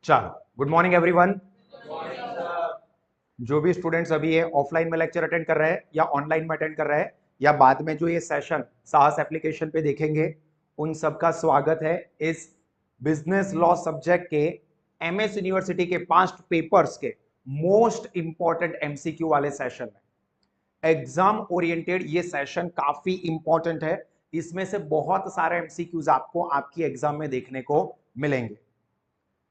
चलो, good morning everyone. जो भी स्टूडेंट्स अभी ये ऑफलाइन में लेक्चर अटेंड कर रहे हैं या ऑनलाइन में अटेंड कर रहे हैं या बाद में जो ये सेशन साहस एप्लीकेशन पे देखेंगे, उन सबका स्वागत है इस बिजनेस लॉ सब्जेक्ट के एमएस यूनिवर्सिटी के पास्ट पेपर्स के मोस्ट इंपॉर्टेंट एमसीक्यू वाले सेशन में। एग्जाम ओरिएंटेड ये सेशन काफी इंपॉर्टेंट है। इसमें से बहुत सारे एमसीक्यूज आपको आपकी एग्जाम में देखने को मिलेंगे।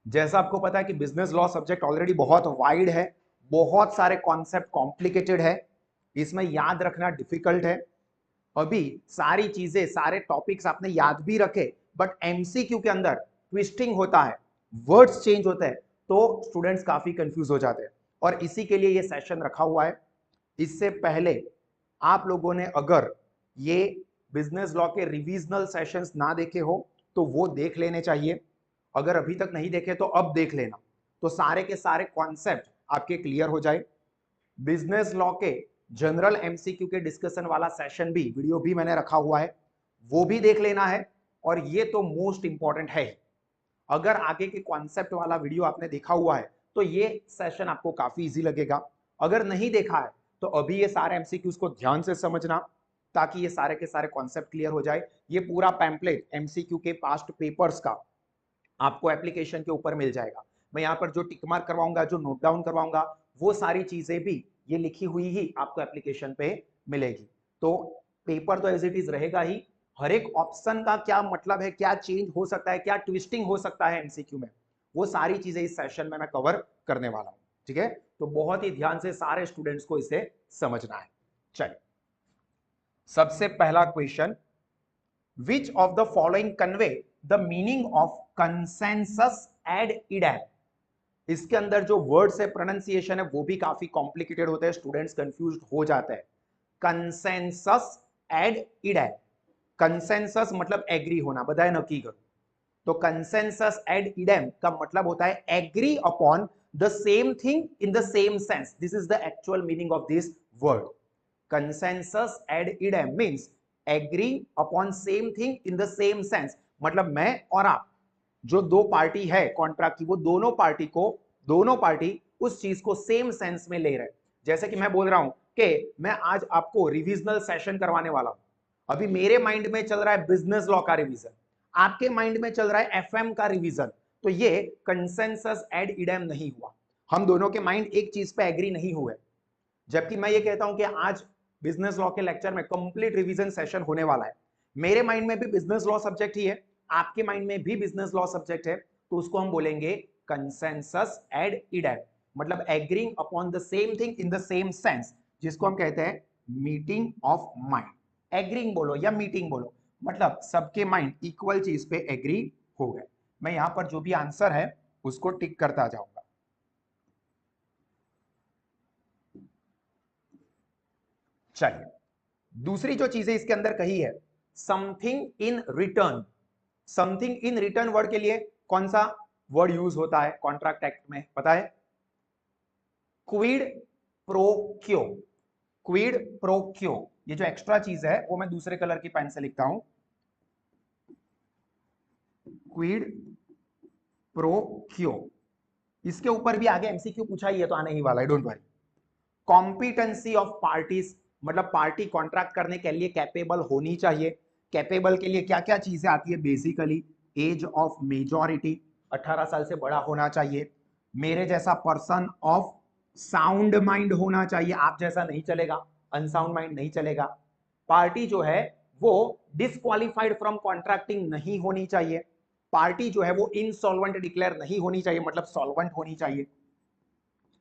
जैसा आपको पता है कि बिजनेस लॉ सब्जेक्ट ऑलरेडी बहुत वाइड है, बहुत सारे कॉन्सेप्ट कॉम्प्लिकेटेड है, इसमें याद रखना डिफिकल्ट है। अभी सारी चीजें सारे टॉपिक्स आपने याद भी रखे, बट एमसीक्यू के अंदर ट्विस्टिंग होता है, वर्ड्स चेंज होते हैं, तो स्टूडेंट्स काफी कंफ्यूज हो जाते हैं और इसी के लिए ये सेशन रखा हुआ है। इससे पहले आप लोगों ने अगर ये बिजनेस लॉ के रिविजनल सेशंस ना देखे हो तो वो देख लेने चाहिए। अगर अभी तक नहीं देखे तो अब देख लेना, तो सारे के सारे कॉन्सेप्ट आपके क्लियर हो जाए। बिजनेस लॉ के जनरल एमसीक्यू के डिस्कशन वाला सेशन भी, वीडियो भी मैंने रखा हुआ है, वो भी देख लेना है। और ये तो मोस्ट इंपॉर्टेंट है। अगर आगे के कॉन्सेप्ट वाला वीडियो आपने देखा हुआ है तो ये सेशन आपको काफी इजी लगेगा। अगर नहीं देखा है तो अभी ये सारे एमसीक्यूज को ध्यान से समझना, ताकि ये सारे के सारे कॉन्सेप्ट क्लियर हो जाए। ये पूरा पैम्पलेट एमसीक्यू के पास्ट पेपर्स का आपको एप्लीकेशन के ऊपर मिल जाएगा। मैं यहाँ पर जो टिक मार्क करवाऊंगा, जो नोट डाउन करवाऊंगा, वो सारी चीजें भी ये लिखी हुई ही आपको एप्लीकेशन पे मिलेगी। तो पेपर तो एज इट इज रहेगा ही। हर एक ऑप्शन का क्या मतलब है, क्या चेंज हो सकता है, क्या ट्विस्टिंग हो सकता है एमसीक्यू में, वो सारी चीजें इस सेशन में मैं कवर करने वाला हूं। ठीक है, तो बहुत ही ध्यान से सारे स्टूडेंट्स को इसे समझना है। चलिए, सबसे पहला question, which of the following convey the meaning of consensus ad idem। इसके अंदर जो वर्ड्स है, प्रोनाउंसिएशन है, वो भी काफी कॉम्प्लिकेटेड होते हैं, स्टूडेंट्स कंफ्यूज्ड हो जाते हैं। कंसेंसस एड इडम, कंसेंसस मतलब एग्री होना, बधाए नक्की करो। तो कंसेंसस एड इडम का मतलब होता है agree upon the same thing in the same sense. This is the actual meaning of this word. Consensus ad idem means agree upon same thing in the same sense. मतलब मैं और आप जो दो पार्टी है कॉन्ट्रैक्ट की, वो दोनों पार्टी उस चीज को सेम सेंस में ले रहे हैं। जैसे कि मैं बोल रहा हूं कि मैं आज आपको रिविजनल सेशन करवाने वाला हूं। अभी मेरे माइंड में चल रहा है बिजनेस लॉ का रिवीजन, आपके माइंड में चल रहा है एफएम का रिवीजन। तो ये कंसेंसस एड इडम नहीं हुआ, हम दोनों के माइंड एक चीज पे एग्री नहीं हुए। जबकि मैं ये कहता हूं कि आज बिजनेस लॉ के लेक्चर में कंप्लीट रिवीजन सेशन होने वाला है, मेरे माइंड में भी बिजनेस लॉ सब्जेक्ट ही है, आपके माइंड में भी बिजनेस लॉ सब्जेक्ट है, तो उसको हम बोलेंगे कंसेंसस एड इडम, मतलब agreeing upon the same thing in the same sense, जिसको हम कहते हैं मीटिंग ऑफ माइंड। एग्रीइंग बोलो या मीटिंग बोलो, मतलब सबके माइंड इक्वल चीज पे एग्री हो गए। मैं यहां पर जो भी आंसर है उसको टिक करता जाऊंगा। चलिए, दूसरी जो चीजें इसके अंदर कही है, something in return. Something in return word के लिए कौन सा वर्ड यूज होता है कॉन्ट्रैक्ट एक्ट में, पता है? क्विड प्रो क्यो। क्विड प्रो क्यो, ये जो एक्स्ट्रा चीज है वो मैं दूसरे कलर की पेन से लिखता हूं, क्विड प्रो क्यो। इसके ऊपर भी आगे एमसीक्यू पूछा ही है, तो आने ही वाला है, don't worry. Competency of parties, मतलब पार्टी कॉन्ट्रैक्ट करने के लिए कैपेबल होनी चाहिए। कैपेबल के लिए क्या क्या चीजें आती है बेसिकली? एज ऑफ मेजॉरिटी, 18 साल से बड़ा होना चाहिए। मेरे जैसा पर्सन ऑफ साउंड माइंड होना चाहिए, आप जैसा नहीं चलेगा, अनसाउंड माइंड नहीं चलेगा। पार्टी जो है वो डिस्क्वालिफाइड फ्रॉम कॉन्ट्रैक्टिंग नहीं होनी चाहिए। पार्टी जो है वो इनसॉल्वेंट डिक्लेयर नहीं होनी चाहिए, मतलब सॉल्वेंट होनी चाहिए,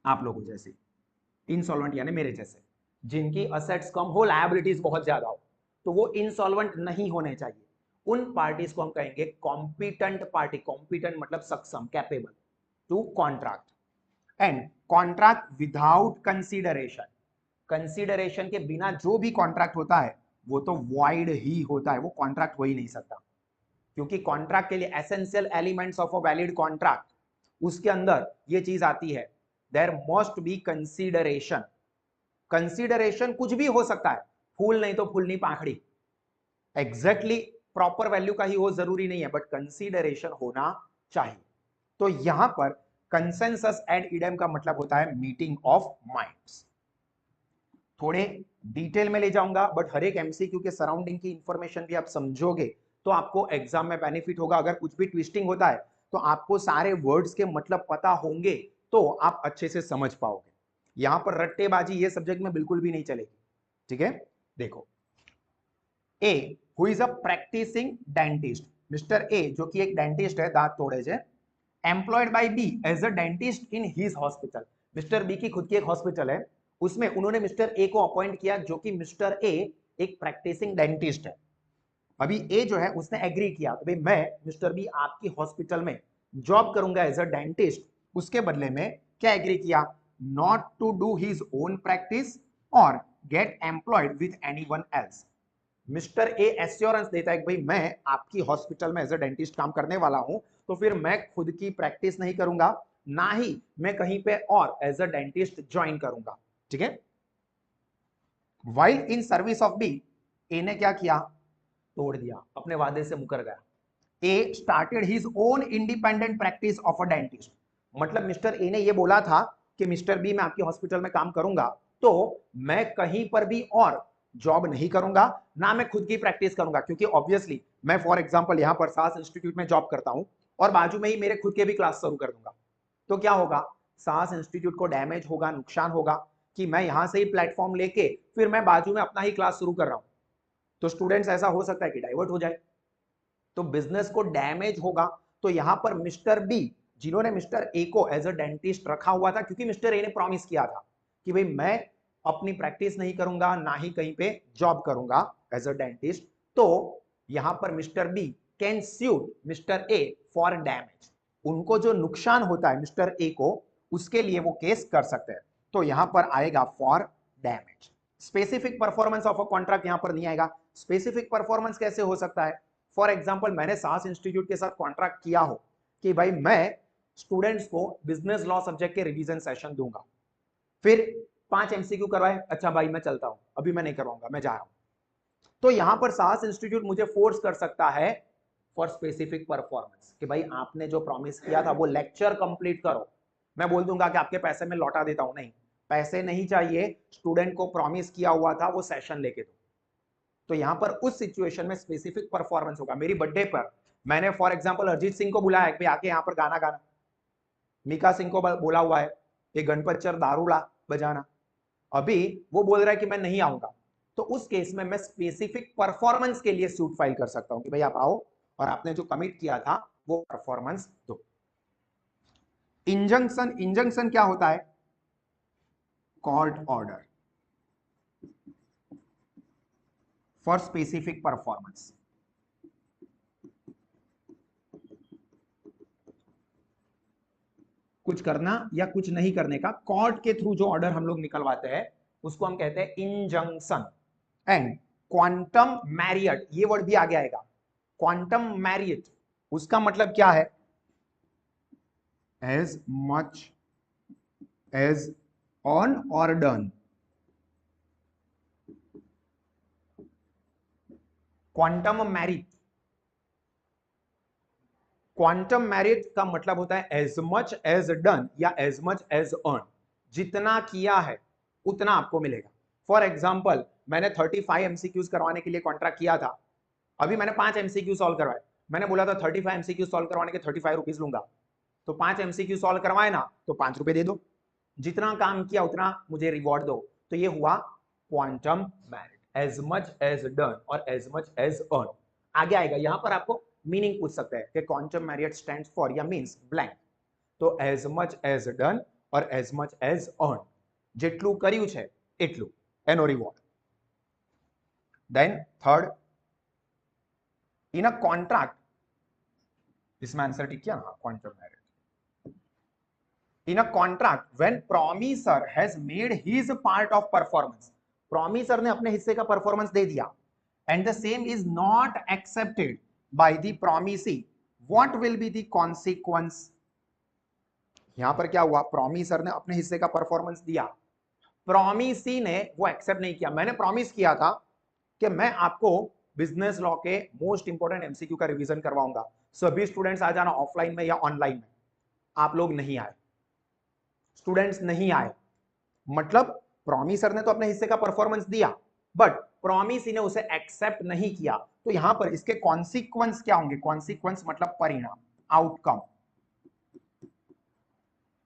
आप लोगों जैसे इनसॉल्वेंट यानी मेरे जैसे, जिनकी असेट्स कम हो, लायबिलिटीज बहुत ज्यादा हो, तो वो इनसॉल्वेंट नहीं होने चाहिए। उन पार्टीज को हम कहेंगे कॉम्पिटेंट पार्टी। कॉम्पिटेंट मतलब सक्षम, capable to contract. And contract without consideration, consideration के बिना जो भी कॉन्ट्रैक्ट होता है वो तो वॉइड ही होता है, वो कॉन्ट्रैक्ट हो ही नहीं सकता। क्योंकि कॉन्ट्रैक्ट के लिए essential elements of a valid contract, उसके अंदर ये चीज आती है, there must be consideration. Consideration कुछ भी हो सकता है, फूल नहीं तो फूलनी पाखड़ी, एग्जैक्टली प्रॉपर वैल्यू का ही हो जरूरी नहीं है, बट कंसीडरेशन होना चाहिए। तो यहां पर कंसेंसस एड इडेम का मतलब होता है मीटिंग ऑफ माइंड्स। थोड़े डिटेल में ले जाऊंगा, बट हर एक एमसीक्यू के सराउंडिंग की इंफॉर्मेशन भी आप समझोगे तो आपको एग्जाम में बेनिफिट होगा। अगर कुछ भी ट्विस्टिंग होता है तो आपको सारे वर्ड्स के मतलब पता होंगे तो आप अच्छे से समझ पाओगे। यहां पर रट्टेबाजी ये सब्जेक्ट में बिल्कुल भी नहीं चलेगी, ठीक है। देखो, A who is a practising dentist, mister A जो कि एक डेंटिस्ट है, दांत तोड़े जे, employed by B as a dentist in his hospital. Mister B की खुद की एक हॉस्पिटल है, उसमें उन्होंने मिस्टर ए को अपॉइंट किया जो कि मिस्टर ए एक प्रैक्टिसिंग डेंटिस्ट है। अभी ए जो है उसने एग्री किया तो भाई मैं मिस्टर बी आपकी हॉस्पिटल में जॉब करूंगा एज अ डेंटिस्ट। उसके बदले में क्या एग्री किया, not to do his own practice और get employed with anyone else. Mister A assurance देता है कि भाई मैं आपकी हॉस्पिटल में एज अ डेंटिस्ट काम करने वाला हूं, तो फिर मैं खुद की प्रैक्टिस नहीं करूंगा, ना ही मैं कहीं पे और एज अ डेंटिस्ट ज्वाइन करूंगा, ठीक है। While in service of B, A ने क्या किया, तोड़ दिया, अपने वादे से मुकर गया। A started his own independent practice of a dentist. मतलब मिस्टर ए ने ये बोला था कि मिस्टर बी मैं आपके हॉस्पिटल में काम करूंगा तो मैं कहीं पर भी और जॉब नहीं करूंगा, ना मैं खुद की प्रैक्टिस करूंगा, क्योंकि ऑब्वियसली मैं फॉर एग्जांपल यहां पर सास इंस्टीट्यूट में जॉब करता हूं और बाजू में ही मेरे खुद के भी क्लास शुरू कर दूंगा, तो क्या होगा, सास इंस्टीट्यूट को डैमेज होगा, नुकसान होगा कि मैं यहां से ही प्लेटफॉर्म लेके फिर मैं बाजू में अपना ही क्लास शुरू कर रहा हूं, तो स्टूडेंट्स ऐसा हो सकता है कि डाइवर्ट हो जाए, तो बिजनेस को डैमेज होगा। तो यहां पर मिस्टर बी जिन्होंने मिस्टर ए को एज अ डेंटिस्ट रखा हुआ था, क्योंकि मिस्टर ए ने प्रॉमिस किया था कि भाई मैं अपनी प्रैक्टिस नहीं करूंगा, ना ही कहीं पे जॉब करूंगा एज अ डेंटिस्ट, तो यहां पर mister B can sue mister A for damage. उनको जो नुकसान होता है मिस्टर ए को, उसके लिए वो केस कर सकते हैं, तो यहां पर आएगा for damage. Specific performance of a contract यहां पर नहीं आएगा। स्पेसिफिक परफॉर्मेंस कैसे हो सकता है, फॉर एग्जाम्पल मैंने सास इंस्टीट्यूट के साथ कॉन्ट्रैक्ट किया हो कि भाई मैं स्टूडेंट्स को बिजनेस लॉ सब्जेक्ट के रिवीजन सेशन दूंगा, फिर 5 एमसीक्यू करवाए, अच्छा भाई मैं चलता हूं, अभी मैं नहीं करवाऊंगा, मैं जा रहा हूं, तो यहां पर सास इंस्टीट्यूट मुझे फोर्स कर सकता है फॉर स्पेसिफिक परफॉर्मेंस कि भाई आपने जो प्रॉमिस किया था वो लेक्चर कंप्लीट करो। मैं बोल दूंगा कि आपके पैसे मैं लौटा देता हूं, नहीं, पैसे नहीं चाहिए, स्टूडेंट को प्रॉमिस किया हुआ था वो सेशन लेके दो। तो यहां पर उस सिचुएशन में स्पेसिफिक परफॉर्मेंस होगा। मेरी बर्थडे पर मैंने फॉर एग्जांपल अरिजीत सिंह को बुलाया कि आके यहां पर गाना गाना, मीका सिंह को बोला हुआ है कि गणपतचर दारूला बजाना, अभी वो बोल रहा है कि मैं नहीं आऊंगा, तो उस केस में मैं स्पेसिफिक परफॉर्मेंस के लिए सूट फाइल कर सकता हूं कि भाई आप आओ और आपने जो कमिट किया था वो परफॉर्मेंस दो। इंजंक्शन, इंजंक्शन क्या होता है, court order for specific performance. कुछ करना या कुछ नहीं करने का कोर्ट के थ्रू जो ऑर्डर हम लोग निकलवाते हैं उसको हम कहते हैं इंजंक्शन। एंड क्वांटम मैरियट, ये वर्ड भी आगे आएगा, क्वांटम मैरियट उसका मतलब क्या है, एज मच एज ऑन और done. Quantum merit, quantum merit का मतलब होता है एज मच एज डन या एज मच एज अर्न, जितना किया है उतना आपको मिलेगा। फॉर एग्जाम्पल मैंने 35 एमसीक्यूज करवाने के लिए कॉन्ट्रैक्ट किया था, अभी मैंने 5 एमसीक्यू सॉल्व करवाए, मैंने बोला था 35 एमसीक्यू सॉल्व करवाने के 35 रुपीज लूंगा, तो 5 एमसीक्यू सॉल्व करवाए ना तो 5 रुपए दे दो, जितना काम किया उतना मुझे रिवॉर्ड दो, तो ये हुआ quantum meruit, as much as done और एज मच एज अर्न। आगे आएगा, यहां पर आपको मीनिंग पूछ सकता है कि क्वांटम मैरिट स्टैंड्स फॉर या मींस ब्लैंक, तो एज मच एज डन और एज मच एज अर्न, જેટલું કર્યું છે એટલું એનો reward. Then third, in a contract, इसमें आंसर ठीक किया ना, quantum merit. In a contract, when promiser has made his part of performance, promiser ने अपने हिस्से का परफॉर्मेंस दे दिया, and the same is not accepted by the promisee, what will be the consequence? यहां पर क्या हुआ, प्रॉमिसर ने अपने हिस्से का परफॉर्मेंस दिया, प्रॉमिसी ने वो एक्सेप्ट नहीं किया। मैंने प्रॉमिस किया था कि मैं आपको बिजनेस लॉ के मोस्ट इंपोर्टेंट एमसीक्यू का रिवीजन करवाऊंगा, सभी स्टूडेंट्स आ जाना ऑफलाइन में या ऑनलाइन में, आप लोग नहीं आए, स्टूडेंट्स नहीं आए, मतलब प्रॉमिसर ने तो अपने हिस्से का परफॉर्मेंस दिया बट प्रॉमिसी ने उसे एक्सेप्ट नहीं किया, तो यहां पर इसके कॉन्सिक्वेंस क्या होंगे? कॉन्सिक्वेंस मतलब परिणाम, आउटकम,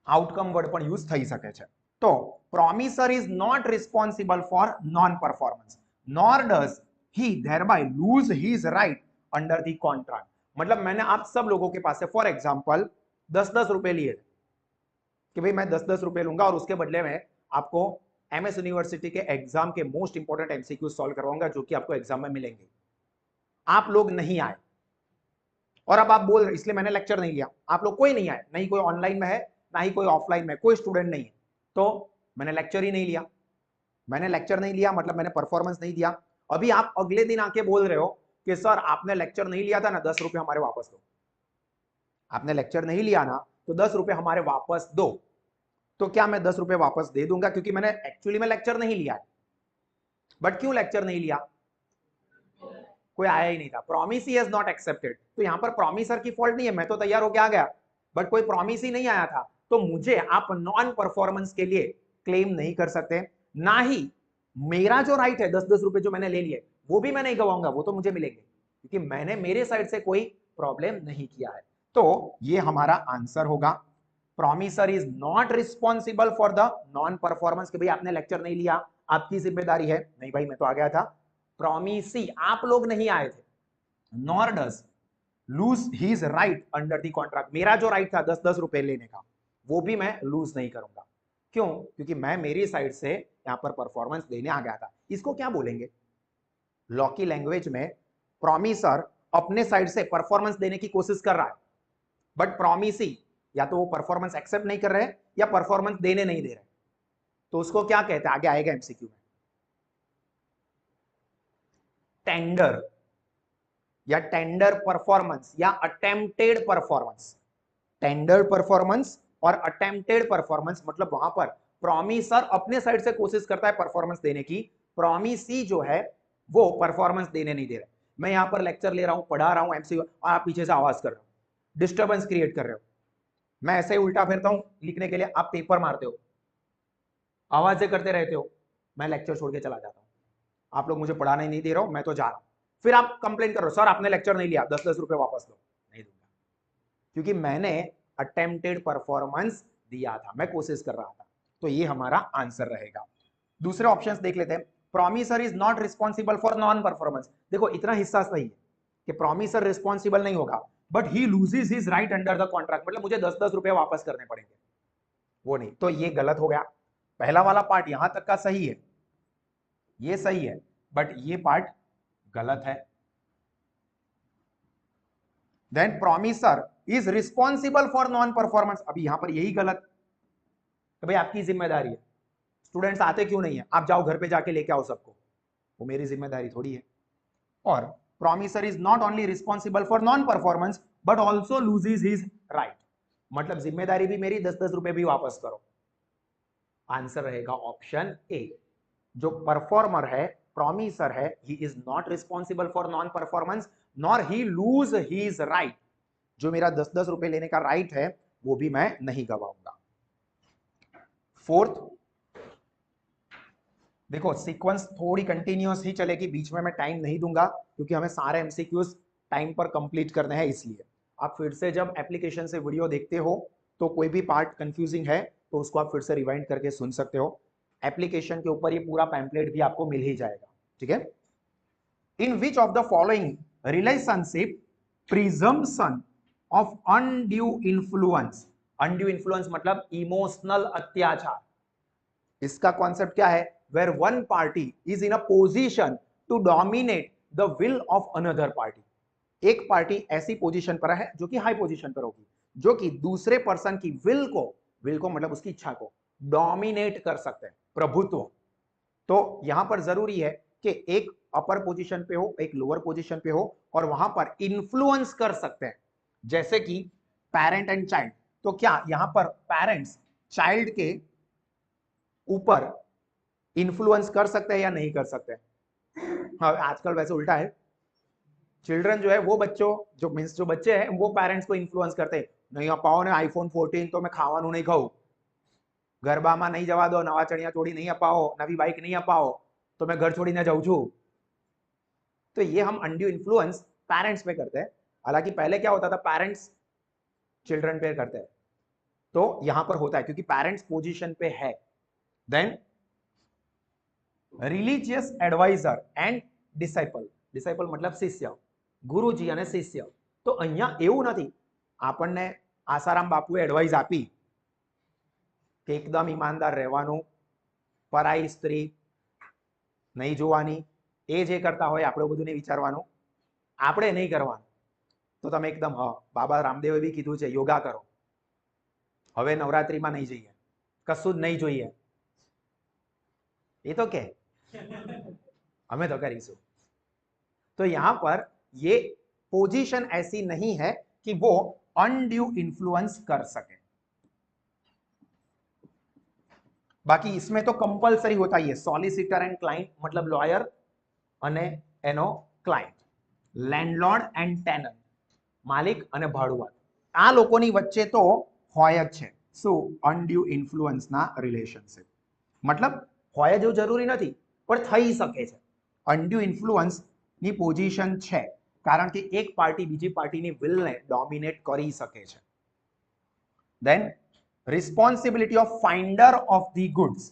आउटकम वर्ड પણ યુઝ થઈ શકે છે. તો promisor is not responsible for non performance nor does he thereby lose his right under the contract. मतलब मैंने आप सब लोगों के पास से फॉर एग्जांपल 10-10 रुपए लिए कि भाई मैं 10-10 रुपए लूंगा और उसके बदले में आपको एमएस यूनिवर्सिटी के एग्जाम के मोस्ट इंपोर्टेंट एमसीक्यू सॉल्व करवाऊंगा जो कि आपको एग्जाम में मिलेंगे. आप लोग नहीं आए और अब आप बोल रहे इसलिए मैंने लेक्चर नहीं लिया, आप लोग कोई नहीं आए, नहीं कोई ऑनलाइन में है ना ही कोई ऑफलाइन में, कोई स्टूडेंट नहीं है, तो मैंने लेक्चर ही नहीं लिया. मैंने लेक्चर नहीं लिया मतलब मैंने परफॉर्मेंस नहीं दिया. अभी आप अगले दिन आके बोल रहे हो कि सर आपने लेक्चर नहीं लिया था ना, 10 रुपए हमारे वापस दो. आपने लेक्चर नहीं लिया ना तो 10 रुपए हमारे वापस दो. तो क्या मैं 10 रुपए वापस दे दूंगा क्योंकि मैंने एक्चुअली में लेक्चर नहीं लिया है. बट क्यों लेक्चर नहीं लिया? कोई आया ही नहीं था. Promise he has not accepted. तो यहां पर प्रॉमिसर की फॉल्ट नहीं है, मैं तो तैयार होके आ गया बट कोई प्रॉमिस ही नहीं आया था, तो मुझे आप नॉन परफॉर्मेंस के लिए क्लेम नहीं कर सकते. ना ही मेरा जो राइट है 10-10 रुपए जो मैंने ले लिए वो भी मैं नहीं गवाऊंगा, वो तो मुझे मिलेंगे क्योंकि मैंने मेरे साइड से कोई प्रॉब्लम नहीं किया है. तो ये हमारा आंसर होगा. Promiser is not responsible for the non performance कि भाई आपने लेक्चर नहीं लिया, आपकी जिम्मेदारी है. नहीं भाई मैं तो आ गया था. प्रॉमिसी आप लोग नहीं आए थे. Nor does lose his right under the contract. मेरा जो राइट था 10-10 रुपए लेने का वो भी मैं लूज नहीं करूंगा. क्यों? क्योंकि मैं मेरी साइड से यहां पर परफॉर्मेंस देने आ गया था. इसको क्या बोलेंगे लॉ की लैंग्वेज में? प्रॉमिसर अपने साइड से परफॉर्मेंस देने की कोशिश कर रहा है बट प्रॉमिसी या तो वो परफॉर्मेंस एक्सेप्ट नहीं कर रहे हैं या परफॉर्मेंस देने नहीं दे रहे, तो उसको क्या कहते हैं? आगे आएगा एमसीक्यू में. टेंडर या टेंडर परफॉर्मेंस या अटेम्प्टेड परफॉर्मेंस. टेंडर परफॉर्मेंस और अटेम्प्टेड परफॉर्मेंस मतलब वहां पर प्रॉमिसर अपने साइड से कोशिश करता है परफॉर्मेंस देने की, प्रॉमिसी जो है वो परफॉर्मेंस देने नहीं दे रहा. मैं यहां पर लेक्चर ले रहा हूं, पढ़ा रहा हूं एमसीक्यू, आप पीछे से आवाज कर रहे हो, डिस्टर्बेंस क्रिएट कर रहे हो. मैं ऐसे ही उल्टा फिरता हूं लिखने के लिए, आप पेपर मारते हो, आवाजें करते रहते हो, मैं लेक्चर छोड़ के चला जाता हूं. आप लोग मुझे पढ़ाने नहीं दे रहे हो, मैं तो जा रहा हूं. फिर आप कंप्लेन कर रहे हो सर आपने लेक्चर नहीं लिया, 10-10 रुपए वापस दो. नहीं दूंगा क्योंकि मैंने अटेम्प्टेड परफॉर्मेंस दिया था, मैं कोशिश कर रहा था. तो ये हमारा आंसर रहेगा. दूसरे ऑप्शंस देख लेते हैं. Promiser is not responsible for non performance. देखो इतना हिस्सा सही है कि प्रॉमिसर रिस्पॉन्सिबल नहीं होगा but he loses his right under the contract, मतलब मुझे 10-10 रुपए वापस करने पड़ेंगे, वो नहीं. तो ये गलत हो गया. पहला वाला पार्ट यहां तक का सही है, ये सही है बट ये पार्ट गलत है. Then promisor is responsible for non performance. अभी यहां पर यही गलत तो भाई आपकी जिम्मेदारी है. स्टूडेंट्स आते क्यों नहीं है? आप जाओ घर पे जाके लेके आओ सबको, वो मेरी जिम्मेदारी थोड़ी है. और promiser is not only responsible for non performance but also loses his right. मतलब जिम्मेदारी भी मेरी, 10-10 रुपए भी वापस करो. आंसर रहेगा ऑप्शन ए. जो परफॉर्मर है, प्रॉमिसर है, he is not responsible for non performance nor he lose his right. जो मेरा 10-10 रुपए लेने का राइट है वो भी मैं नहीं गवाऊंगा. फोर्थ, देखो सीक्वेंस थोड़ी कंटिन्यूअस ही चलेगी, बीच में मैं टाइम नहीं दूंगा क्योंकि हमें सारे एमसीक्यूज टाइम पर कंप्लीट करने हैं. इसलिए आप फिर से जब एप्लीकेशन से वीडियो देखते हो तो कोई भी पार्ट कंफ्यूजिंग है तो उसको आप फिर से रिवाइंड करके सुन सकते हो. एप्लीकेशन के ऊपर ये पूरा पैम्पलेट भी आपको मिल ही जाएगा. ठीक है. In which of the following relationship presumption of undue influence. Undue influence मतलब इमोशनल अत्याचार. इसका कॉन्सेप्ट क्या है? Where one party is in a position to dominate the will of another party. एक पार्टी ऐसी पोजीशन पर है जो कि हाई पोजीशन पर होगी, जो कि दूसरे पर्सन की विल को मतलब उसकी इच्छा को डोमिनेट कर सकते हैं, प्रभुत्व. तो यहां पर जरूरी है कि एक अपर पोजीशन पे हो, एक लोअर पोजीशन पे हो और वहां पर इन्फ्लुएंस कर सकते हैं, जैसे कि पेरेंट एंड चाइल्ड. तो क्या यहां पर पेरेंट्स चाइल्ड के ऊपर इन्फ्लुएंस कर सकते हैं या नहीं कर सकते? हाँ, आजकल वैसे उल्टा है. चिल्ड्रन जो है वो बच्चों जो मींस जो बच्चे हैं वो पेरेंट्स को इन्फ्लुएंस करते हैं, નહીં અપાવો ને આઈફોન 14 તો મેં ખાવાનું નહીં ખાઉં, ગરબામાં નહીં જવા દો, નવા ચણિયા ચોળી नहीं અપાવો, नवी बाइक नहीं અપાવો तो मैं घर छोड़ीને जाऊं છું। तो ये हम अनड्यू इन्फ्लुएंस पेरेंट्स पे करते हैं। हालांकि पहले क्या होता था, पेरेंट्स चिल्ड्रन पे करते हैं, तो यहां पर होता है क्योंकि पेरेंट्स पोजीशन पे है। Then religious adviser and disciple, disciple मतलब शिष्य, गुरुजी અને શિષ્ય। તો અહીંયા એવું નથી, આપણને આસારામ બાપુએ એડવાઇસ આપી કે એકદમ ઈમાનદાર રહેવાનું, પરાઈ સ્ત્રી નહીં જોવાની, એ જે કરતા હોય આપણે બધું નહીં વિચારવાનું, આપણે નહીં કરવાનું। તો તમે એકદમ હા, બાબા રામદેવે બી કીધું છે યોગા કરો, હવે નવરાત્રીમાં નહીં જઈએ, કશું જ નહીં જોઈએ, એ તો કે हमें तो करीશું। तो यहां पर ये पोजीशन ऐसी नहीं है कि वो अनड्यू इन्फ्लुएंस कर सके। बाकी इसमें तो कंपलसरी होता ही है, सॉलिसिटर एंड क्लाइंट मतलब लॉयर અને એનો ક્લાયન્ટ, લેન્ડલોર્ડ એન્ડ ટેનન્ટ માલિક અને ભાડુઆત, આ લોકોની વચ્ચે તો હોય જ છે શું, અનડ્યુ ઇન્ફ્લુઅન્સના રિલેશનશિપ। मतलब હોય જેવું જરૂરી નથી પણ થઈ શકે છે। અનડ્યુ ઇન્ફ્લુઅન્સની પોઝિશન છે કારણ કે એક પાર્ટી બીજી પાર્ટીની વિલને ડોમિનેટ કરી શકે છે। Then responsibility of finder of the goods,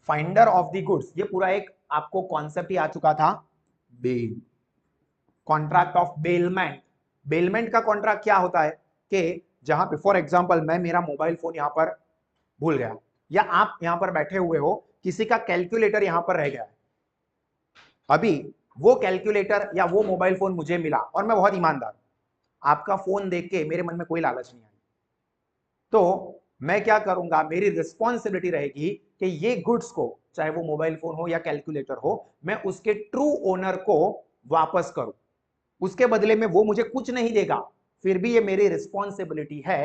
finder of the goods ये पूरा एक आपको कॉन्सेप्ट ही आ चुका था, bail, contract of bailment. Bailment का कॉन्ट्रैक्ट क्या होता है कि जहां पे फॉर एग्जांपल मैं मेरा मोबाइल फोन यहां पर भूल गया, या आप यहां पर बैठे हुए हो, किसी का कैलकुलेटर यहां पर रह गया है, अभी वो कैलकुलेटर या वो मोबाइल फोन मुझे मिला और मैं बहुत ईमानदार, आपका फोन देख के मेरे मन में कोई लालच नहीं आई, तो मैं क्या करूंगा, मेरी रिस्पॉन्सिबिलिटी रहेगी कि ये गुड्स को, चाहे वो मोबाइल फोन हो या कैलकुलेटर हो, मैं उसके ट्रू ओनर को वापस करूं। उसके बदले में वो मुझे कुछ नहीं देगा, फिर भी ये मेरी रिस्पॉन्सिबिलिटी है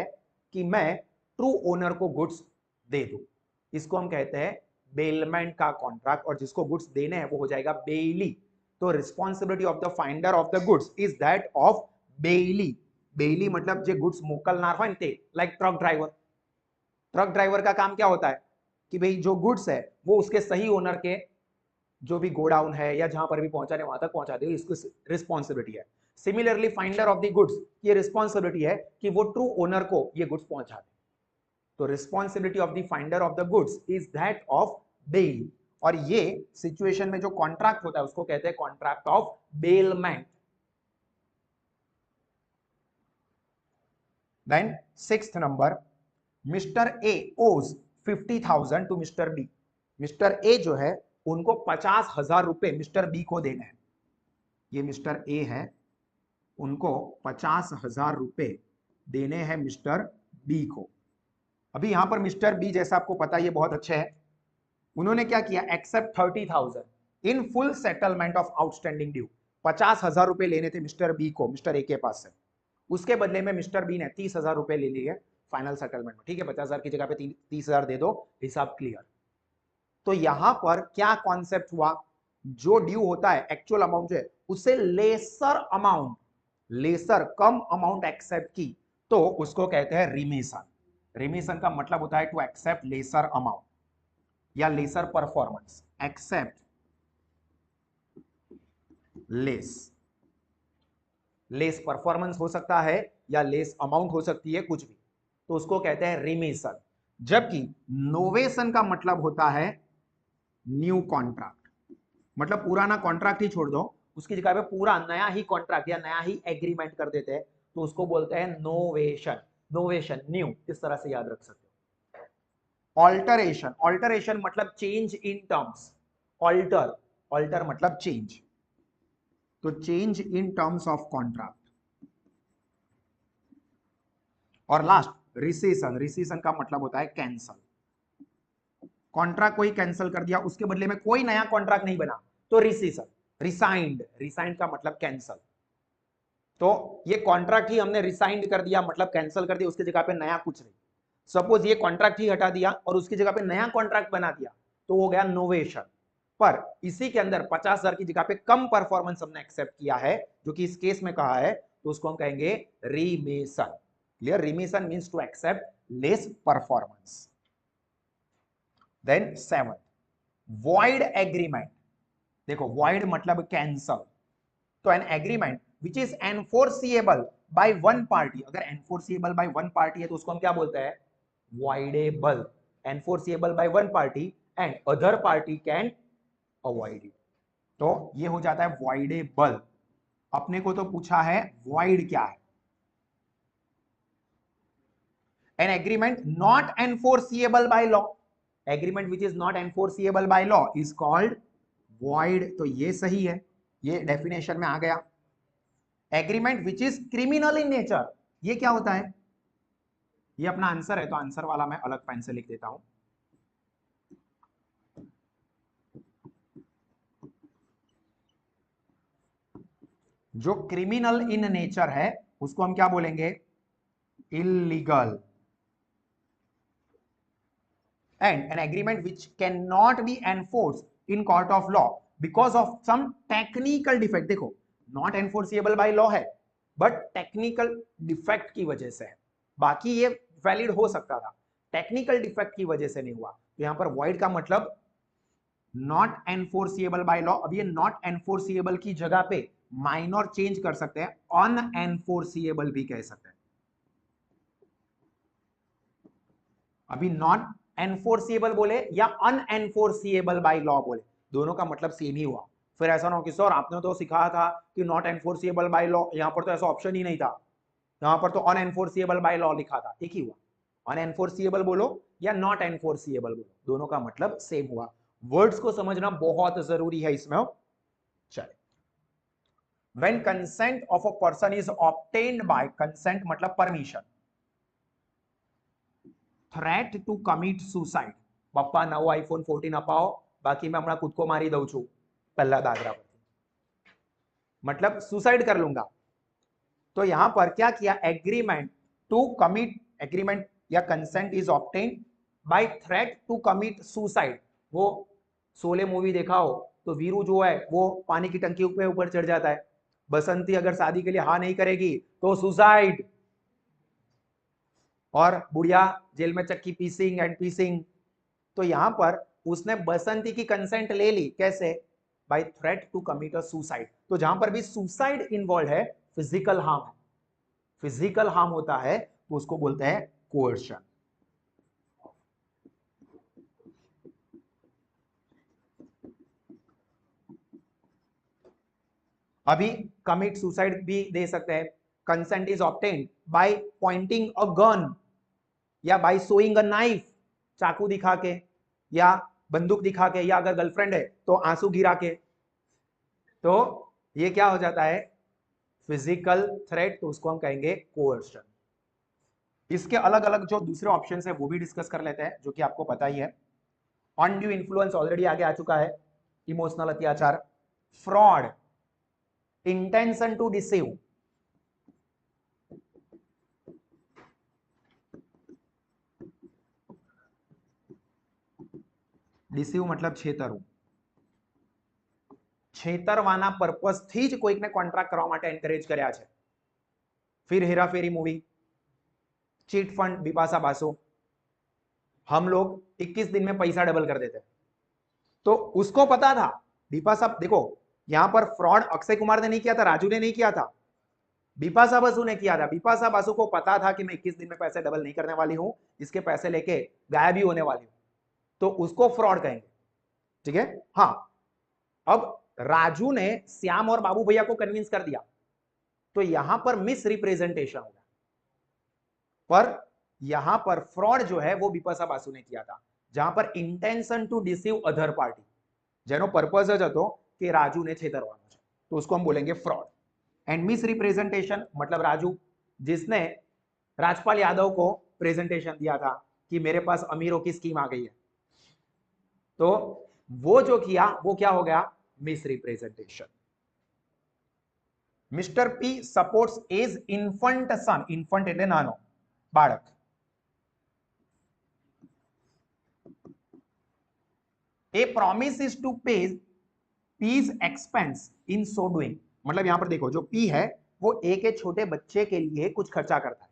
कि मैं ट्रू ओनर को गुड्स दे दूं। इसको हम कहते हैं बेलमेंट का कॉन्ट्रैक्ट, और जिसको गुड्स देने हैं वो हो जाएगा बेली। तो responsibility of the finder of the goods is that of bailee. Bailee मतलब जो गुड्स मोकलनार હોય ને તે, like truck driver. Truck driver का काम क्या होता है कि भाई जो गुड्स है वो उसके सही ओनर के जो भी गोडाउन है या जहां पर भी पहुंचाने वहां तक पहुंचा दे, इसको रिस्पॉन्सिबिलिटी है। Similarly finder of the goods, ये रिस्पॉन्सिबिलिटी है कि वो ट्रू ओनर को ये गुड्स पहुंचा दे। तो responsibility of the finder of the goods is that of bail. और ये सिचुएशन में जो कॉन्ट्रैक्ट होता है उसको कहते हैं contract of bailment. Then sixth number, mister A owes 50,000 to mister B. Mister A जो है उनको 50,000 रुपए मिस्टर बी को देने हैं। ये मिस्टर ए है, उनको 50,000 रुपए देने हैं मिस्टर बी को। अभी यहां पर मिस्टर बी जैसा आपको पता है ये बहुत अच्छे हैं, उन्होंने क्या किया, accept 30,000 in full settlement of outstanding due. 50,000 रुपए लेने थे मिस्टर बी को मिस्टर ए के पास से, उसके बदले में मिस्टर बी ने 30,000 रुपए ले लिए फाइनल सेटलमेंट में। ठीक है, 50,000 की जगह पे 30,000 दे दो, हिसाब क्लियर। तो यहां पर क्या कॉन्सेप्ट हुआ, जो ड्यू होता है एक्चुअल अमाउंट जो है उसे लेसर अमाउंट, लेसर कम अमाउंट एक्सेप्ट की तो उसको कहते हैं रिमिशन। रिमिशन का मतलब होता है टू एक्सेप्ट लेसर अमाउंट या lesser performance, accept less. Less performance हो सकता है या लेस अमाउंट हो सकती है, कुछ भी, तो उसको कहते हैं रिमिशन। जबकि नोवेशन का मतलब होता है न्यू कॉन्ट्रैक्ट, मतलब पुराना कॉन्ट्रैक्ट ही छोड़ दो, उसकी जगह पे पूरा नया ही कॉन्ट्रैक्ट या नया ही एग्रीमेंट कर देते हैं, तो उसको बोलते हैं नोवेशन। नोवेशन न्यू, इस तरह से याद रख सकते हो। ऑल्टरेशन, ऑल्टरेशन मतलब change in terms, alter, alter मतलब चेंज, तो change in terms of contract. और लास्ट रिसेशन, रिसेशन का मतलब होता है कैंसल। कॉन्ट्रैक्ट कोई कैंसिल कर दिया, उसके बदले में कोई नया कॉन्ट्रैक्ट नहीं बना, तो रिसेशन। रिसाइंड, रिसाइंड का मतलब कैंसल, तो ये कॉन्ट्रैक्ट ही हमने रिसाइंड कर दिया मतलब कैंसिल कर दिया, उसकी जगह पे नया कुछ नहीं। सपोज ये कॉन्ट्रैक्ट ही हटा दिया और उसकी जगह पे नया कॉन्ट्रैक्ट बना दिया, तो हो गया नोवेशन। पर इसी के अंदर 50,000 की जगह पे कम परफॉर्मेंस हमने एक्सेप्ट किया है, जो कि इस केस में कहा है, तो उसको हम कहेंगे remission. Clear? Remission means to accept less performance. Then 7th, void agreement. देखो वॉइड मतलब कैंसल, तो an agreement which is enforceable by one party, अगर एनफोर्सिएबल बाय वन पार्टी है तो उसको हम क्या बोलते हैं? Voidable. Enforceable by one party and other party can avoid it, तो ये हो जाता है वॉइडेबल। अपने को तो पूछा है वॉइड क्या है? An agreement not enforceable by law, agreement which is not enforceable by law is called void, तो ये सही है, ये डेफिनेशन में आ गया। Agreement which is criminal in nature, ये क्या होता है? ये अपना आंसर है, तो आंसर वाला मैं अलग पेन से लिख देता हूं। जो क्रिमिनल इन नेचर है उसको हम क्या बोलेंगे? Illegal. And an agreement which can not be enforced in court of law because of some technical defect, देखो नॉट एनफोर्सिएबल बाय लॉ है बट टेक्निकल डिफेक्ट की वजह से है, बाकी ये वैलिड हो सकता था, टेक्निकल डिफेक्ट की वजह से नहीं हुआ, तो यहां पर वॉइड का मतलब नॉट एनफोर्सिएबल बाय लॉ। अब ये नॉट एनफोर्सिएबल की जगह पे माइनर चेंज कर सकते हैं, अनएनफोर्सिएबल भी कह सकते हैं। अभी नॉट एनफोर्सिएबल बोले या अनएनफोर्सिएबल बाय लॉ बोले, दोनों का मतलब सेम ही हुआ। फिर ऐसा ना हो कि सर आपने तो सिखाया था कि नॉट एनफोर्सिएबल बाय लॉ, यहां पर तो ऐसा ऑप्शन ही नहीं था, यहां पर तो अनएनफोर्सिएबल बाय लॉ लिखा था, एक ही हुआ। अनएनफोर्सिएबल बोलो या नॉट एनफोर्सिएबल बोलो, दोनों का मतलब सेम हुआ। वर्ड्स को समझना बहुत जरूरी है इसमें। चले, when consent of a person is obtained by, consent मतलब permission, threat to commit suicide, પપ્પા નવો આઈફોન 14 અપાવો બાકી मैं હમણાં કૂદકો મારી દઉં છું पहला दादरा पर, मतलब सुसाइड कर लूंगा। तो यहां पर क्या किया? एग्रीमेंट टू कमिट, एग्रीमेंट या consent is obtained by threat to commit suicide. वो शोले मूवी देखा हो तो वीरू जो है वो पानी की टंकी के ऊपर चढ़ जाता है, बसंती अगर शादी के लिए हाँ नहीं करेगी तो सुसाइड, और बुढ़िया जेल में चक्की पीसिंग एंड पीसिंग। तो यहां पर उसने बसंती की कंसेंट ले ली, कैसे? By threat to commit a suicide. तो जहां पर भी सुसाइड इन्वॉल्व है, फिजिकल हार्म है, फिजिकल हार्म होता है तो उसको बोलते हैं कोercion। अभी कमिट सुसाइड भी दे सकते हैं, consent is obtained by pointing a gun या बाय शोइंग अ नाइफ, चाकू दिखा के या बंदूक दिखा के, या अगर गर्लफ्रेंड है तो आंसू गिरा के, तो ये क्या हो जाता है? फिजिकल थ्रेट, तो उसको हम कहेंगे कोercion। इसके अलग अलग जो दूसरे ऑप्शंस है वो भी डिस्कस कर लेते हैं, जो कि आपको पता ही है। अनड्यू इन्फ्लुएंस ऑलरेडी आगे आ चुका है, इमोशनल अत्याचार, fraud, intention to deceive, deceive मतलब છેતરવું, છેતરવાના પર્પસથી જ કોઈકને કોન્ટ્રાક્ટ કરવા માટે એન્કરેજ કર્યા છે। फिर हेराफेरी movie, chit fund, Bipasha Basu, हम लोग 21 दिन में पैसा डबल कर देते, तो उसको पता था। बिपाशा, देखो यहां पर फ्रॉड अक्षय कुमार ने नहीं किया था, राजू ने नहीं किया था, बिपाशा बासु ने किया था। बिपाशा बासु को पता था कि मैं 21 दिन में पैसे डबल नहीं करने वाली हूं, इसके पैसे लेके गायब ही होने वाली हूं, तो उसको फ्रॉड कहेंगे, ठीक है। हाँ, अब राजू ने श्याम और बाबू भैया को कन्विंस कर दिया, तो यहां पर मिस रिप्रेजेंटेशन होगा, पर यहां पर फ्रॉड जो है वो बिपाशा बासु ने किया था, जहां पर इंटेंशन टू डिसीव अधर पार्टी, જેનો પર્પઝ જ હતો કે રાજુને છેતરવાનો છે, તો उसको हम बोलेंगे फ्रॉड। एंड मिस रिप्रेजेंटेशन मतलब राजू जिसने राजपाल यादव को प्रेजेंटेशन दिया था कि मेरे पास अमीरों की स्कीम आ गई है, तो वो जो किया वो क्या हो गया? Misrepresentation. Mister P supports as infant son, infant એટલે નાનો બાળક, A promise to pay P's expense in so doing, मतलब यहां पर देखो जो पी है वो ए के छोटे बच्चे के लिए कुछ खर्चा करता है,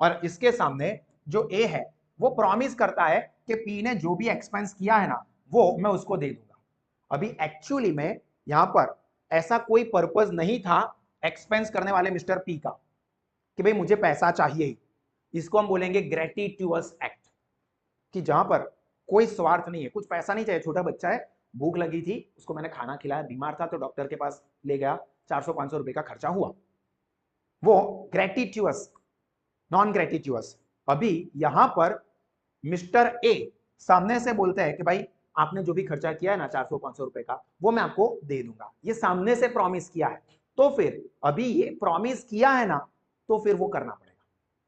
और इसके सामने जो ए है वो प्रॉमिस करता है कि पी ने जो भी एक्सपेंस किया है ना वो मैं उसको दे दूंगा। अभी एक्चुअली में यहां पर ऐसा कोई पर्पस नहीं था एक्सपेंस करने वाले मिस्टर पी का कि भाई मुझे पैसा चाहिए ही। इसको हम बोलेंगे ग्रेटिट्यूअस एक्ट, कि जहां पर कोई स्वार्थ नहीं है, कुछ पैसा नहीं चाहिए। छोटा बच्चा है, भूख लगी थी, उसको मैंने खाना खिलाया, बीमार था तो डॉक्टर के पास ले गया, 400-500 रुपए का खर्चा हुआ, वो ग्रेटिट्यूअस, नॉन ग्रेटिट्यूअस। अभी यहां पर मिस्टर ए सामने से बोलते हैं कि भाई आपने जो भी खर्चा किया है ना 400-500 रुपए का, वो मैं आपको दे दूंगा। ये सामने से प्रॉमिस किया है, तो फिर अभी ये प्रॉमिस किया है ना, तो फिर वो करना पड़ेगा।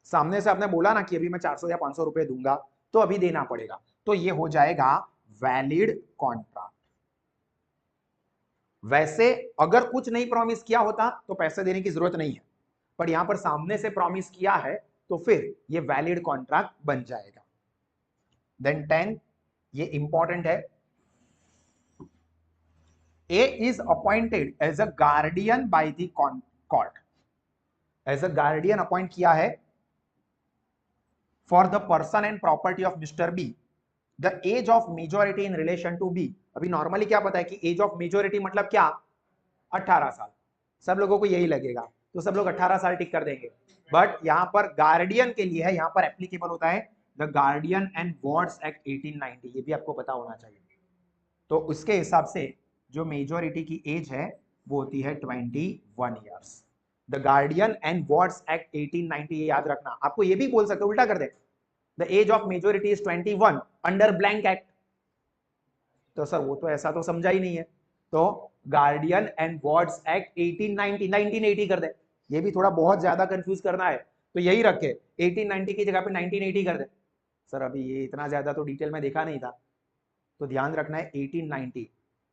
सामने से आपने बोला ना कि अभी मैं 400 या 500 रुपए दूंगा, तो अभी देना पड़ेगा, तो ये हो जाएगा वैलिड कॉन्ट्रैक्ट। वैसे अगर कुछ नहीं प्रॉमिस किया होता तो पैसे देने की जरूरत नहीं है, पर यहां पर सामने से प्रॉमिस किया है तो फिर ये वैलिड कॉन्ट्रैक्ट बन जाएगा। देन 10, ये इंपॉर्टेंट है, A is appointed as a guardian by the court. As a guardian appoint किया है for the person and property of Mr. B. The age of majority in relation to B. अभी normally क्या पता है कि as of majority मतलब क्या, 18 साल। सब लोगों को यही लगेगा, तो सब लोग 18 साल टिक कर देंगे, बट यहां पर गार्डियन के लिए है, यहां पर एप्लीकेबल होता है the guardian and wards act 1890। ये भी आपको पता होना चाहिए। तो उसके हिसाब से जो मेजोरिटी की एज है वो होती है 21 years. The guardian and wards act 1890, ये याद रखना। आपको ये भी बोल सकते हो, उल्टा कर दे, the age of majority is 21 under blank act. तो सर वो तो ऐसा तो समझा ही नहीं है, तो गार्डियन एंड वार्ड्स एक्ट 1890 1980 कर दे। ये भी थोड़ा बहुत ज्यादा कंफ्यूज करना है तो यही रखे, 1890 की जगह पे 1980 कर दे। सर अभी ये इतना ज्यादा तो डिटेल में देखा नहीं था, तो ध्यान रखना है 1890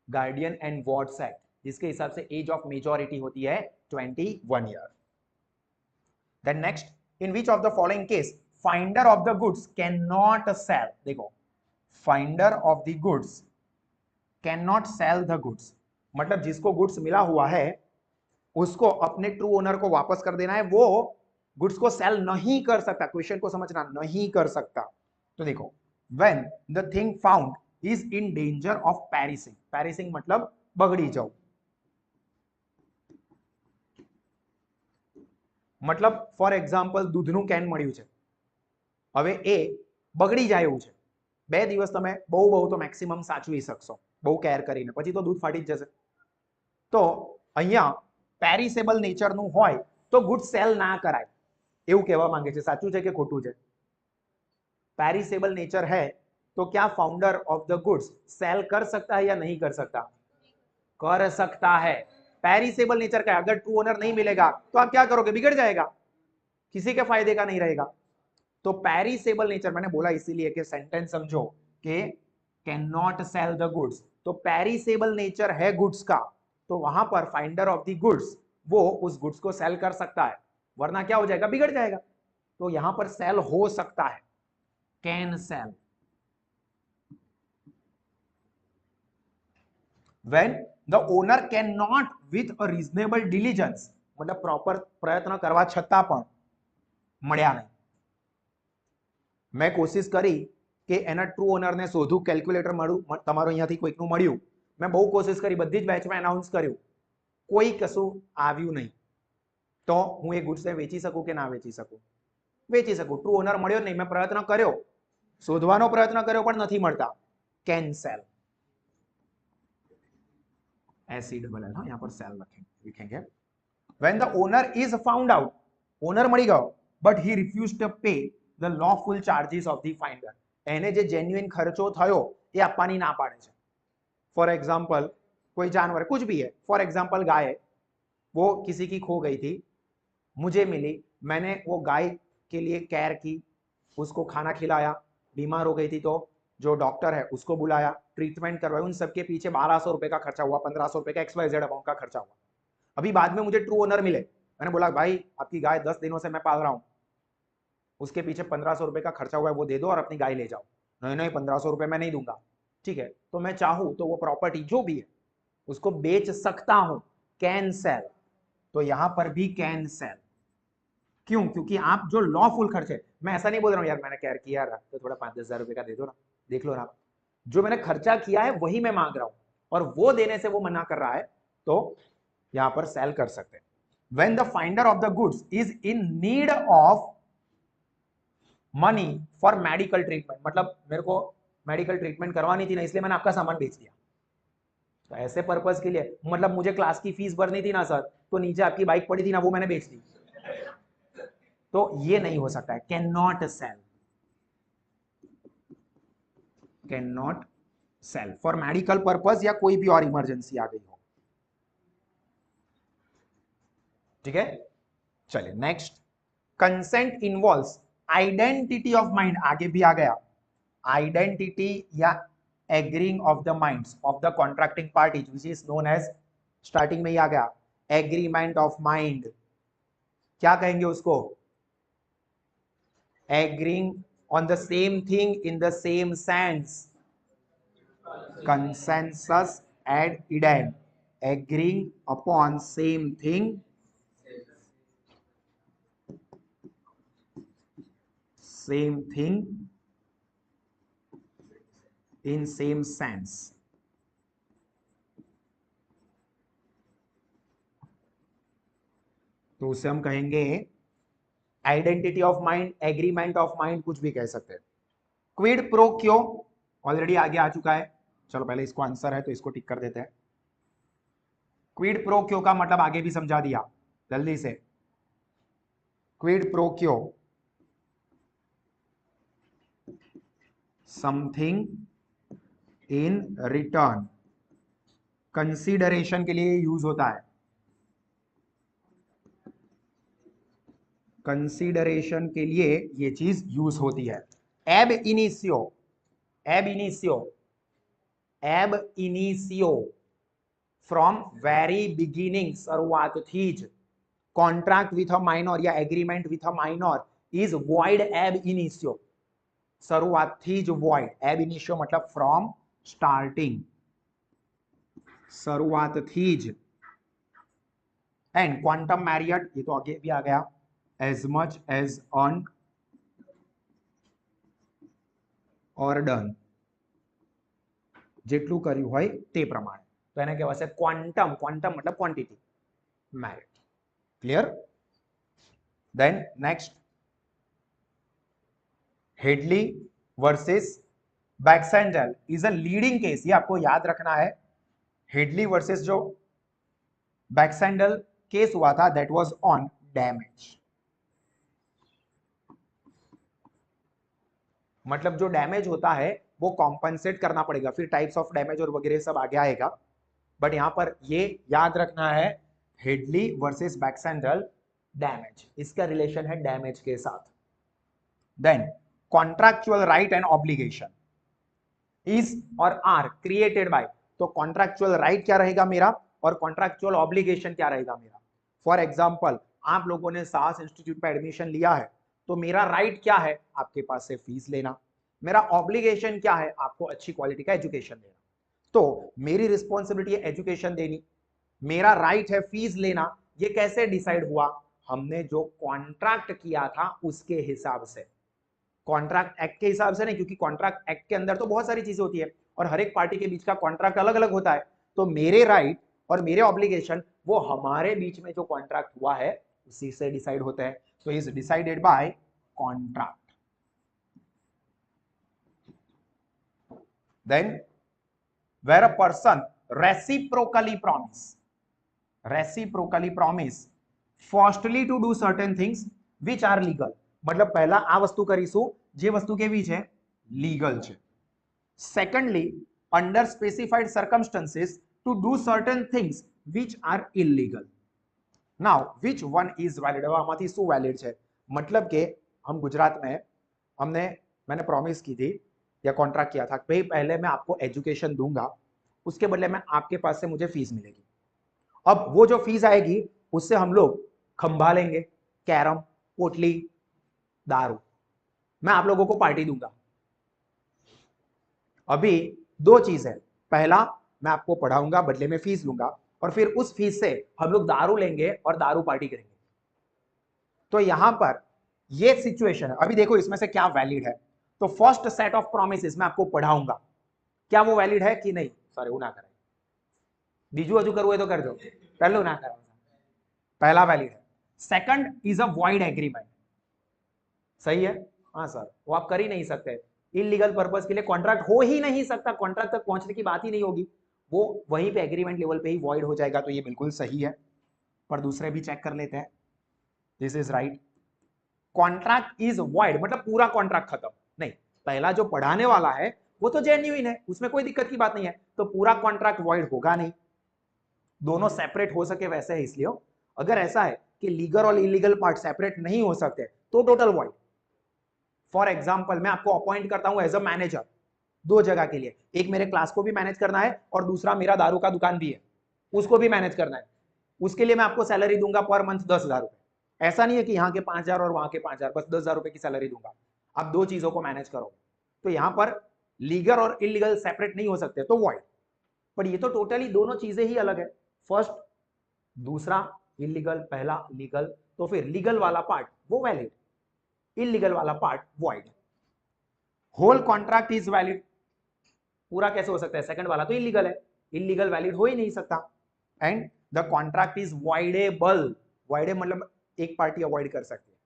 गार्डियन एंड वार्ड्स एक्ट, जिसके हिसाब से एज ऑफ मेजॉरिटी होती है 21 year. Then next, in which of the following case finder of the goods can not sell. देखो, finder of the goods can not sell the goods, मतलब जिसको goods मिला हुआ है उसको अपने ट्रू ओनर को वापस कर देना है, वो गुड्स को सेल नहीं कर सकता। क्वेश्चन को समझना, नहीं कर सकता। तो देखो, when the thing found is in danger of perishing, perishing मतलब बगड़ी जाओ, मतलब ફોર એક્ઝામ્પલ દૂધનું કેન મળ્યું છે, હવે એ બગડી જાય એવું છે, 2 દિવસ તમે બહુ તો મેક્સિમમ સાચવી શકશો બહુ કેર કરીને, પછી તો દૂધ ફાટી જ જશે। તો અહીંયા પેરિસેબલ નેચરનું હોય તો ગુડ સેલ ના કરાય એવું કહેવા માંગે છે, સાચું છે કે ખોટું છે? पेरिसेबल नेचर है तो क्या founder of the goods sell कर सकता है या नहीं कर सकता? कर सकता है। पेरिसेबल नेचर का, अगर ट्रू ओनर नहीं मिलेगा तो आप क्या करोगे, बिगड़ जाएगा, किसी के फायदे का नहीं रहेगा। तो पेरिसेबल नेचर मैंने बोला इसीलिए कि सेंटेंस समझो कि can not sell the goods, तो पेरिसेबल नेचर है गुड्स का, तो वहां पर फाइंडर ऑफ द गुड्स वो उस गुड्स को सेल कर सकता है, वरना क्या हो जाएगा, बिगड़ जाएगा। तो यहां पर सेल हो सकता है, can sell. when the owner cannot with a reasonable diligence, मतलब प्रॉपर प्रयत्न करवा छता पण મળ્યા નહીં। मैं कोशिश करी કે એના ટ્રુ ઓનર ने શોધું, કેલ્ક્યુલેટર મળું તમારો અહીંયાથી કોઈકનું મળ્યું, मैं બહુ કોશિશ કરી, બધી જ બેચમાં એનાઉન્સ કર્યું, કોઈ કશું આવ્યું નહીં, તો હું એ ગુડ્સને વેચી શકું કે ના વેચી શકું? વેચી શકું। ટ્રુ ઓનર મળ્યો નહીં, मैं પ્રયત્ન કર્યો, શોધવાનો પ્રયત્ન કર્યો પણ નથી મળતા, કેન્સલ, SELL, हाँ यहाँ पर सेल लिखेंगे। When the owner is found out, owner મળી ગયો but he refused to pay the lawful charges of the finder, એને જે जेन्युइन खर्चो થયો એ આપવાની ના પાડે છે। फॉर एग्जांपल कोई जानवर, कुछ भी है, फॉर एग्जांपल गाय है, वो किसी की खो गई थी, मुझे मिली, मैंने वो गाय के लिए केयर की, उसको खाना खिलाया, बीमार हो गई थी तो जो डॉक्टर है उसको बुलाया, ट्रीटमेंट करवाया, उन सबके पीछे 1200 रुपए का खर्चा हुआ, 1500 रुपए का XYZ अमाउंट का खर्चा हुआ। अभी बाद में मुझे ट्रू ओनर मिले, मैंने बोला भाई आपकी गाय 10 दिनों से मैं पाल रहा हूँ, उसके पीछे 1500 रुपए का खर्चा हुआ है, वो दे दो और अपनी गाय ले जाओ। नहीं नहीं 1500 रुपए मैं नहीं दूंगा। ठीक है, तो मैं चाहूं तो वो प्रॉपर्टी जो भी है उसको बेच सकता हूं, कैन सेल। तो यहां पर भी कैन सेल। क्यों? क्योंकि आप जो लॉफुल खर्चे, मैं ऐसा नहीं बोल रहा हूं यार मैंने केयर किया यार तो थोड़ा 5-10 हजार रुपए का दे दो ना, देख लो ना, जो मैंने खर्चा किया है वही मैं मांग रहा हूं और वो देने से वो मना कर रहा है, तो यहां पर सेल कर सकते हैं। When the finder of the goods is in need of money for medical treatment, मतलब मेरे को मेडिकल ट्रीटमेंट करवानी थी ना, इसलिए मैंने आपका सामान बेच दिया, तो ऐसे पर्पस के लिए, मतलब मुझे क्लास की फीस भरनी थी ना सर, तो नीचे आपकी बाइक पड़ी थी ना, वो मैंने बेच दी, तो ये नहीं हो सकता है, can not sell, can not sell for medical purpose या कोई भी और इमरजेंसी आ गई हो। ठीक है, चलिए next, consent involves identity of mind, आगे भी आ गया, आइडेंटिटी या agreeing of the minds of the contracting parties which is known as, starting में ही आ गया एग्रीमेंट ऑफ माइंड, क्या कहेंगे उसको, agreeing on the same thing in the same sense, consensus ad idem, agreeing upon same thing, same thing in same sense, तो उसे हम कहेंगे identity of mind, agreement of mind, कुछ भी कह सकते हैं। क्विड प्रो क्यो ऑलरेडी आगे आ चुका है, चलो पहले इसको आंसर है तो इसको टिक कर देते हैं। क्विड प्रो क्यो का मतलब आगे भी समझा दिया जल्दी से, क्विड प्रो क्यो समथिंग इन रिटर्न, कंसीडरेशन के लिए यूज होता है, कंसीडरेशन के लिए ये चीज यूज होती है। एब initio, ab initio, ab initio from very beginning, शुरुआत थीज, कॉन्ट्रैक्ट विथ अ माइनर या agreement with a minor is void ab initio, शुरुआत थीज वॉइड, एब इनिशियो मतलब फ्रॉम स्टार्टिंग, शुरुआत थीज, एंड क्वांटम मैरियट, ये तो आगे भी आ गया, as much as earned or done, જેટલું કર્યું હોય તે પ્રમાણે, તો એને કહેવાશે ક્વોન્ટમ, ક્વોન્ટમ मतलब quantity, merit, clear? Then next, Hadley versus Baxendale is a leading case, ये आपको याद रखना है, हेडली वर्सेस जो बैक्सेंडल केस हुआ था दैट वाज ऑन डैमेज, मतलब जो डैमेज होता है वो कॉम्पनसेट करना पड़ेगा, फिर टाइप्स ऑफ डैमेज और वगैरह सब आगे आएगा, बट यहां पर ये याद रखना है, हेडली वर्सेस बैक्सेंडल डैमेज, इसका रिलेशन है डैमेज के साथ। Then contractual right and obligation is or are created by, तो कॉन्ट्रैक्चुअल राइट क्या रहेगा मेरा और कॉन्ट्रैक्चुअल ऑब्लिगेशन क्या रहेगा मेरा। फॉर एग्जांपल आप लोगों ने साहस इंस्टीट्यूट पर एडमिशन लिया है, तो मेरा राइट क्या है, आपके पास से फीस लेना, मेरा ऑब्लिगेशन क्या है, आपको अच्छी क्वालिटी का एजुकेशन देना, तो मेरी रिस्पॉन्सिबिलिटी है एजुकेशन देनी, मेरा राइट है फीस लेना, ये कैसे डिसाइड हुआ, हमने जो कॉन्ट्रैक्ट किया था उसके हिसाब से, कॉन्ट्रैक्ट एक्ट के हिसाब से नहीं, क्योंकि कॉन्ट्रैक्ट एक्ट के अंदर तो बहुत सारी चीजें होती है और हर एक पार्टी के बीच का कॉन्ट्रैक्ट अलग अलग होता है, तो मेरे राइट और मेरे ऑब्लिगेशन वो हमारे बीच में जो कॉन्ट्रैक्ट हुआ है उसी से डिसाइड होता है, तो is decided by contract. Then where a person reciprocally promise firstly to do certain things which are legal, मतलब पहला आ वस्तु करीशु जे वस्तु के बीच है लीगल है, secondly under specified circumstances to do certain things which are illegal, now which one is valid, आमाथी शू valid है, मतलब के हम गुजरात में मैंने प्रॉमिस की थी या कॉन्ट्रैक्ट किया था भाई पहले मैं आपको एजुकेशन दूंगा, उसके बदले में आपके पास से मुझे फीस मिलेगी, अब वो जो फीस आएगी उससे हम लोग खंभा लेंगे, कैरम, पोटली, दारू, मैं आप लोगों को पार्टी दूंगा। अभी दो चीज है, पहला मैं आपको पढ़ाऊंगा बदले में फीस लूंगा और फिर उस फीस से हम लोग दारू लेंगे और दारू पार्टी करेंगे, तो यहां पर ये सिचुएशन है। अभी देखो इसमें से क्या वैलिड है। तो फर्स्ट सेट ऑफ प्रोमिस मैं आपको पढ़ाऊंगा, क्या वो वैलिड है कि नहीं। सॉरी वो ना करें, बीजू हजू करवे तो कर दो, कर लो ना करो। पहला वैलिड है। Second is a void agreement, सही है। हाँ सर, वो आप कर ही नहीं सकते, इलीगल पर्पस के लिए कॉन्ट्रैक्ट हो ही नहीं सकता, कॉन्ट्रैक्ट तक पहुंचने की बात ही नहीं होगी, वो वहीं पे एग्रीमेंट लेवल पे ही वॉइड हो जाएगा। तो ये बिल्कुल सही है। पर दूसरे भी चेक कर लेते हैं। This is right. Contract is void मतलब पूरा कॉन्ट्रैक्ट खत्म नहीं। पहला जो पढ़ाने वाला है वो तो जेन्युइन है, उसमें कोई दिक्कत की बात नहीं है, तो पूरा कॉन्ट्रैक्ट वॉइड होगा नहीं। दोनों सेपरेट हो सके वैसे है, इसलिए अगर ऐसा है कि लीगल और इलीगल पार्ट सेपरेट नहीं हो सकते तो टोटल वॉइड। फॉर एग्जाम्पल मैं आपको अपॉइंट करता हूं एज अ मैनेजर दो जगह के लिए, एक मेरे क्लास को भी मैनेज करना है और दूसरा मेरा दारू का दुकान भी है उसको भी मैनेज करना है। उसके लिए मैं आपको सैलरी दूंगा पर मंथ 10,000 रुपए। ऐसा नहीं है कि यहाँ के 5,000 और वहां के 5,000, बस 10,000 रुपए की सैलरी दूंगा। आप दो चीजों को मैनेज करो, तो यहां पर लीगल और इलीगल सेपरेट नहीं हो सकते तो वॉइड। पर ये तो टोटली दोनों चीजें ही अलग है, फर्स्ट दूसरा इलीगल पहला लीगल, तो फिर लीगल वाला पार्ट वो वैलिड, इलीगल वाला part void. Whole contract is valid, पूरा कैसे हो सकता है, सेकंड वाला तो इलीगल है, इलीगल वैलिड हो ही नहीं सकता। And the contract is voidable, voidable मतलब एक पार्टी अवॉइड कर सकती है।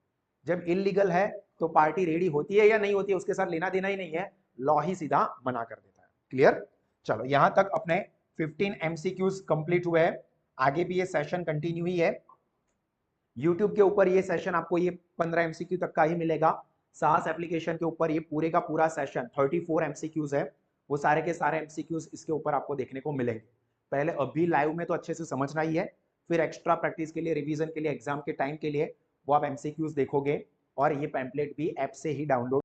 जब इलीगल है तो पार्टी रेडी होती है या नहीं होती है उसके साथ लेना देना ही नहीं है, लॉ ही सीधा मना कर देता है। क्लियर। चलो यहां तक अपने 15 एमसीक्यूज कंप्लीट हुए हैं। आगे भी ये सेशन कंटिन्यू ही है। YouTube के ऊपर ये सेशन आपको ये 15 एमसीक्यू तक का ही मिलेगा। सास एप्लीकेशन के ऊपर ये पूरे का पूरा सेशन 34 एमसीक्यूज है, वो सारे के सारे एमसीक्यूज इसके ऊपर आपको देखने को मिलेंगे। पहले अभी लाइव में तो अच्छे से समझना ही है, फिर एक्स्ट्रा प्रैक्टिस के लिए, रिवीजन के लिए, एग्जाम के टाइम के लिए वो आप एमसीक्यूज देखोगे। और ये पैम्पलेट भी ऐप से ही डाउनलोड